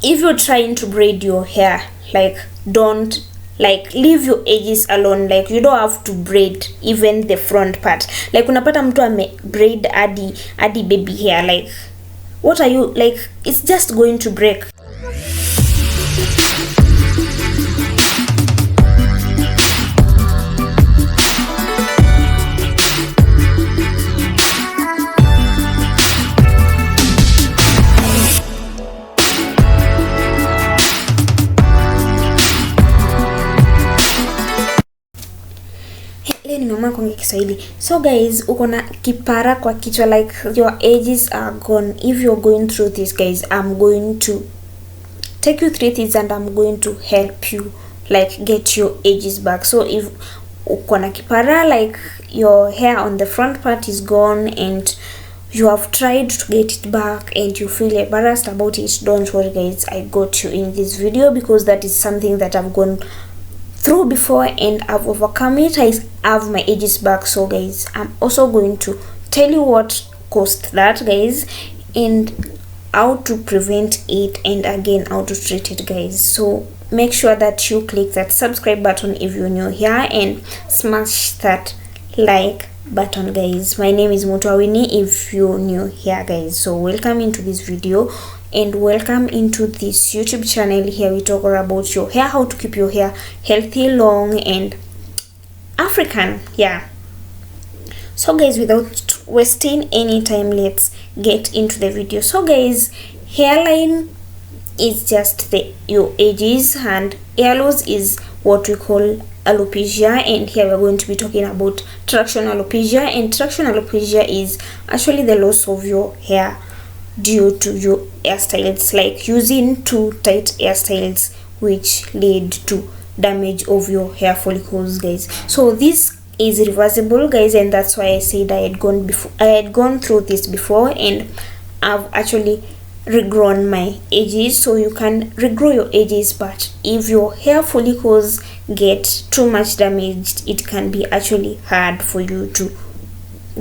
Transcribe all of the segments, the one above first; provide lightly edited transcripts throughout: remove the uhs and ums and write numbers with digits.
if you're trying to braid your hair, like don't like leave your edges alone. Like you don't have to braid even the front part. Like unapata mtu ame braid adi baby hair, like what are you, like it's just going to break. So guys, uko na kipara kwa kichwa, like your edges are gone. If you're going through this, guys, I'm going to take you through this and I'm going to help you like get your edges back. So if uko na kipara, like your hair on the front part is gone and you have tried to get it back and you feel embarrassed about it, don't worry guys, I got you in this video, because that is something that I've gone through before and I've overcome it. I have my edges back. So guys, I'm also going to tell you what caused that, guys, and how to prevent it, and again how to treat it, guys. So make sure that you click that subscribe button if you're new here and smash that like button, guys. My name is Mutawini if you're new here, guys. So welcome into this video and welcome into this YouTube channel. Here we talk about your hair, how to keep your hair healthy, long and African. Yeah, so guys, without wasting any time, let's get into the video. So guys, hairline is just your edges, and hair loss is what we call alopecia, and here we're going to be talking about traction alopecia. And traction alopecia is actually the loss of your hair due to your hairstyles, like using too tight hairstyles, which lead to damage of your hair follicles, guys. So this is reversible, guys, and that's why I said I had gone through this before, and I've actually regrown my edges. So you can regrow your edges, but if your hair follicles get too much damaged, it can be actually hard for you to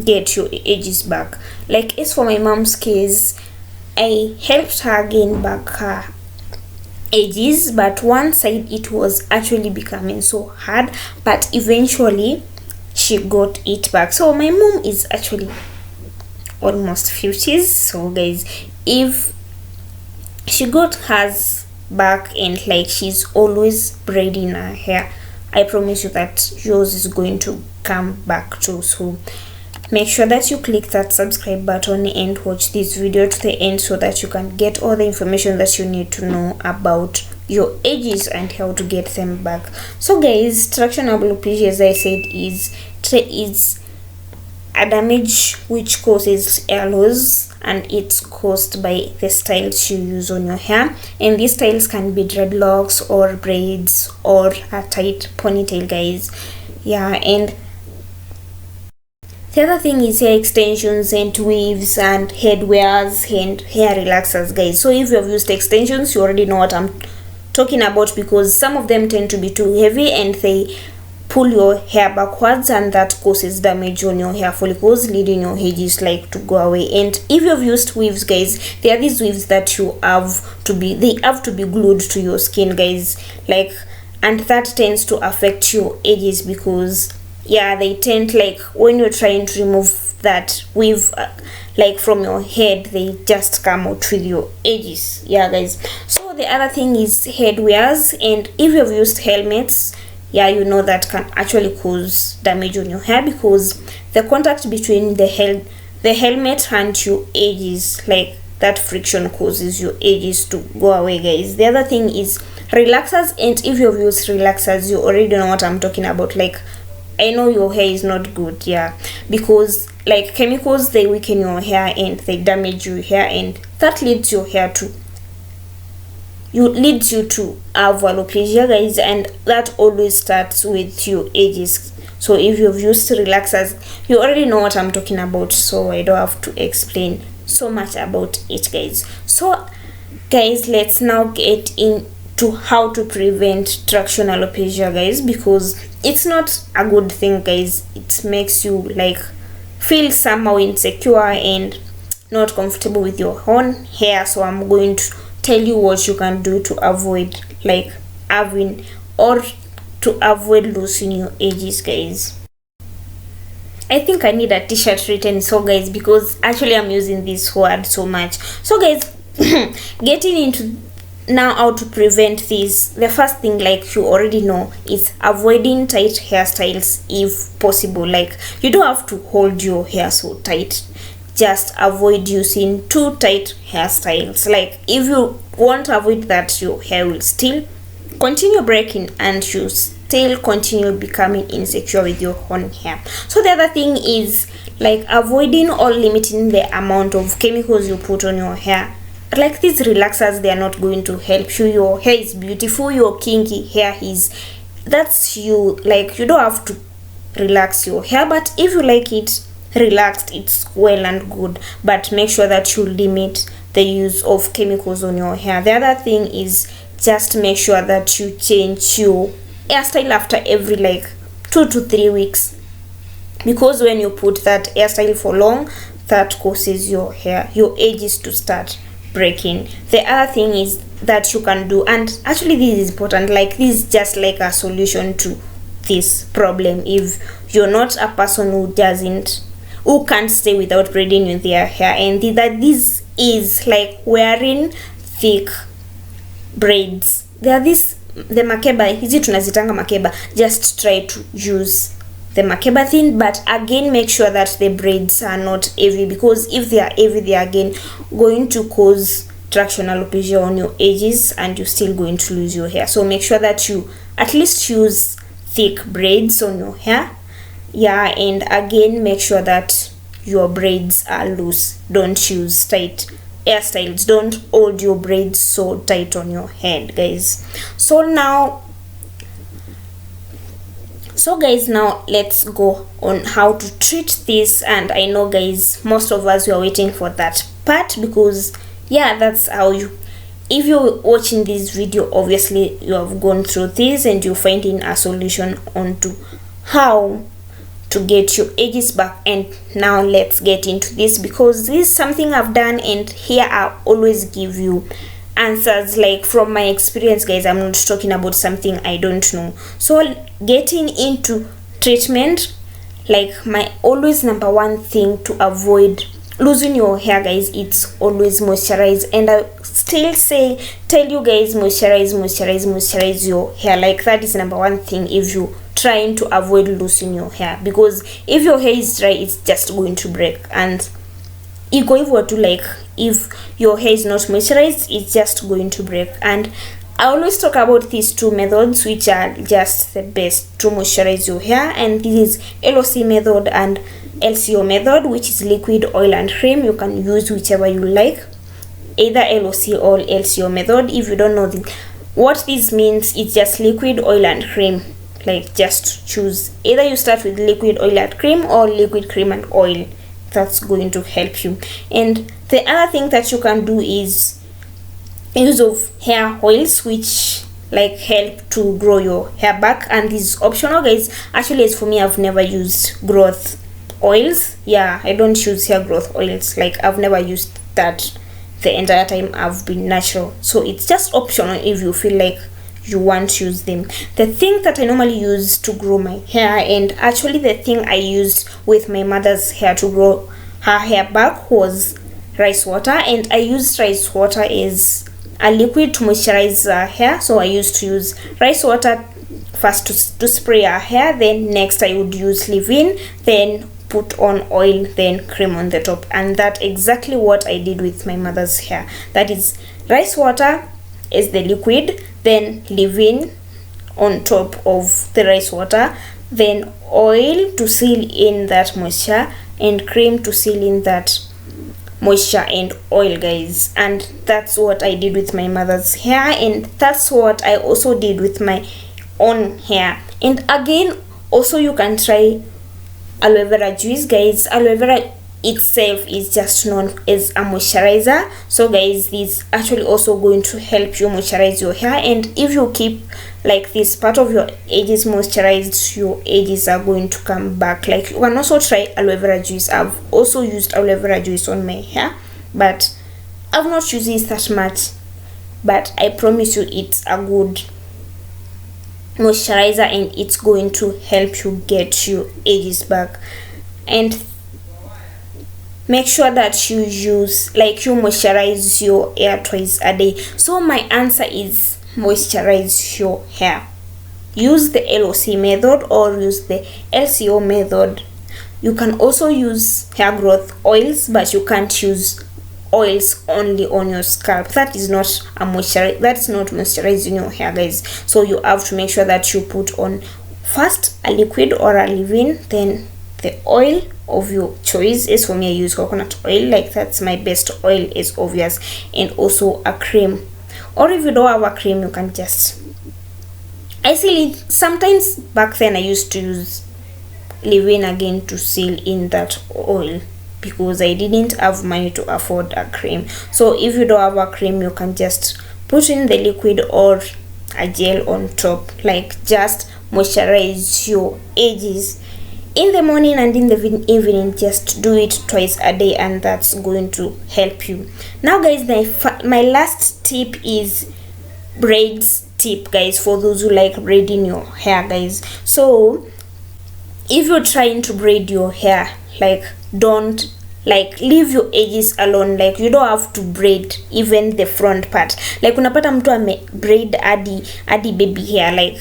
get your edges back. Like as for my mom's case, I helped her gain back her edges, but one side it was actually becoming so hard, but eventually she got it back. So my mom is actually almost 50s. So guys, if she got hers back and like she's always braiding her hair, I promise you that yours is going to come back too. So make sure that you click that subscribe button and watch this video to the end, so that you can get all the information that you need to know about your edges and how to get them back. So guys, traction alopecia, as I said, is a damage which causes hair loss, and it's caused by the styles you use on your hair. And these styles can be dreadlocks or braids or a tight ponytail, guys. Yeah, and the other thing is hair extensions and weaves and headwears and hair relaxers, guys. So if you have used extensions, you already know what I'm talking about, because some of them tend to be too heavy and they pull your hair backwards, and that causes damage on your hair follicles, leading your edges like to go away. And if you have used weaves, guys, there are these weaves that they have to be glued to your skin, guys, like, and that tends to affect your edges, because yeah, they tend, like when you're trying to remove that weave like from your head, they just come out with your edges. Yeah guys, so the other thing is headwears, and if you've used helmets, yeah, you know that can actually cause damage on your hair, because the contact between the helmet and your edges, like that friction causes your edges to go away, guys. The other thing is relaxers, and if you've used relaxers, you already know what I'm talking about. Like, I know your hair is not good, yeah, because like chemicals, they weaken your hair and they damage your hair, and that leads you to have alopecia, guys, and that always starts with your edges. So if you've used relaxers, you already know what I'm talking about, so I don't have to explain so much about it, guys. So guys, let's now get into how to prevent traction alopecia, guys, because it's not a good thing, guys. It makes you like feel somehow insecure and not comfortable with your own hair. So I'm going to tell you what you can do to avoid like having or to avoid losing your edges, guys. I think I need a t-shirt written so guys, because actually I'm using this word so much. So guys, getting into now how to prevent this, the first thing, like you already know, is avoiding tight hairstyles if possible. Like you don't have to hold your hair so tight, just avoid using too tight hairstyles. Like if you want to avoid that, your hair will still continue breaking and you still continue becoming insecure with your own hair. So the other thing is like avoiding or limiting the amount of chemicals you put on your hair. Like these relaxers, they are not going to help you. Your hair is beautiful, your kinky hair is, that's you. Like you don't have to relax your hair, but if you like it relaxed, it's well and good, but make sure that you limit the use of chemicals on your hair. The other thing is just make sure that you change your hairstyle after every like 2 to 3 weeks, because when you put that hairstyle for long, that causes your hair, your edges to start breaking. The other thing is that you can do, and actually this is important, like this is just like a solution to this problem. If you're not a person who can't stay without braiding with their hair, and that this is like wearing thick braids. There are the makeba, hizi tunazitanga makeba, just try to use the makeba thing, but again make sure that the braids are not heavy, because if they are heavy, they are again going to cause traction alopecia on your edges and you're still going to lose your hair. So make sure that you at least use thick braids on your hair. Yeah, and again make sure that your braids are loose. Don't use tight hairstyles. Don't hold your braids so tight on your head, guys. So guys, now let's go on how to treat this. And I know guys, most of us were waiting for that part, because yeah, that's how you, if you're watching this video, obviously you have gone through this and you're finding a solution onto how to get your edges back. And now let's get into this, because this is something I've done, and here I always give you answers like from my experience, guys. I'm not talking about something I don't know. So getting into treatment, like my always number one thing to avoid losing your hair, guys, it's always moisturize. And I still tell you guys, moisturize your hair. Like that is number one thing if you trying to avoid losing your hair, because if your hair is dry, it's just going to break. And if your hair is not moisturized, it's just going to break. And I always talk about these two methods, which are just the best to moisturize your hair, and this is LOC method and LCO method, which is liquid, oil and cream. You can use whichever you like, either LOC or LCO method. If you don't know what this means, it's just liquid, oil and cream. Like just choose, either you start with liquid, oil and cream, or liquid, cream and oil. That's going to help you. And the other thing that you can do is use of hair oils, which like help to grow your hair back. And this is optional, guys. Actually, as for me, I've never used growth oils. Yeah, I don't use hair growth oils. Like I've never used that the entire time I've been natural. So it's just optional if you feel like you want to use them. The thing that I normally use to grow my hair, and actually the thing I used with my mother's hair to grow her hair back, was rice water. And I used rice water as a liquid to moisturize her hair. So I used to use rice water first to spray her hair, then next I would use leave-in, then put on oil, then cream on the top. And that's exactly what I did with my mother's hair. That is rice water as the liquid, then leave-in on top of the rice water, then oil to seal in that moisture, and cream to seal in that moisture and oil, guys. And that's what I did with my mother's hair, and that's what I also did with my own hair. And again, also you can try aloe vera juice, guys. Aloe vera itself is just known as a moisturizer. So guys, this actually also going to help you moisturize your hair. And if you keep like this part of your edges moisturized, your edges are going to come back. Like you can also try aloe vera juice. I've also used aloe vera juice on my hair, but I've not used it that much but I promise you it's a good moisturizer and it's going to help you get your edges back. And make sure that you moisturize your hair twice a day. So my answer is moisturize your hair. Use the LOC method or use the LCO method. You can also use hair growth oils, but you can't use oils only on your scalp. That is not moisturizing your hair, guys. So you have to make sure that you put on first a liquid or a leave-in, then the oil of your choice. As for me, I use coconut oil, like that's my best oil, is obvious, and also a cream. Or if you don't have a cream, you can just, I seal it. Sometimes back then I used to use leave-in again to seal in that oil because I didn't have money to afford a cream. So if you don't have a cream, you can just put in the liquid or a gel on top, like just moisturize your edges in the morning and in the evening. Just do it twice a day and that's going to help you. Now guys, my last tip is braids tip, guys, for those who like braiding your hair, guys. So if you're trying to braid your hair, don't leave your edges alone. Like you don't have to braid even the front part. Like unapata mtu ame braid adi baby hair, like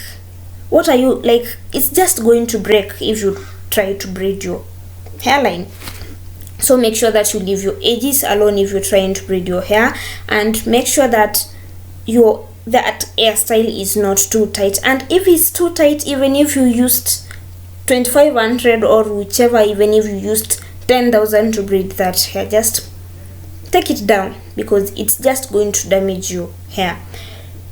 what are you, like it's just going to break if you try to braid your hairline. So make sure that you leave your edges alone if you're trying to braid your hair, and make sure that that hairstyle is not too tight. And if it's too tight, even if you used 2500 or whichever, even if you used 10,000 to braid that hair, just take it down because it's just going to damage your hair.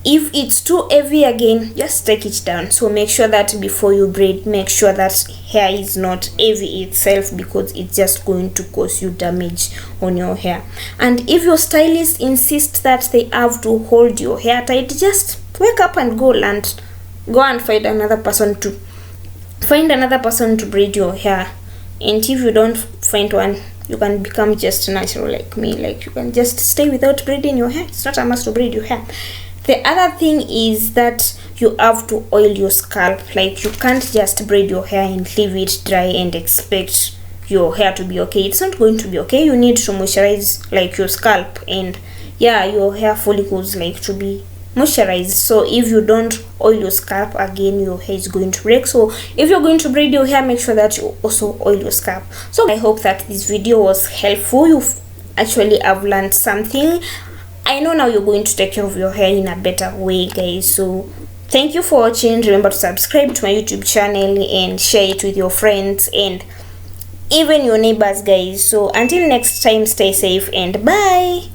If it's too heavy again, just take it down. So make sure that before you braid, make sure that hair is not heavy itself because it's just going to cause you damage on your hair. And if your stylist insists that they have to hold your hair tight, just wake up and go and find another person to braid your hair. And if you don't find one, you can become just natural like me. Like you can just stay without braiding your hair. It's not a must to braid your hair. The other thing is that you have to oil your scalp. Like you can't just braid your hair and leave it dry and expect your hair to be okay. It's not going to be okay. You need to moisturize like your scalp and your hair follicles to be moisturized. So if you don't oil your scalp, again your hair is going to break. So if you're going to braid your hair, make sure that you also oil your scalp. So I hope that this video was helpful. You actually have learned something. I know now you're going to take care of your hair in a better way, guys. So thank you for watching. Remember to subscribe to my YouTube channel and share it with your friends and even your neighbors, guys. So until next time, stay safe and bye.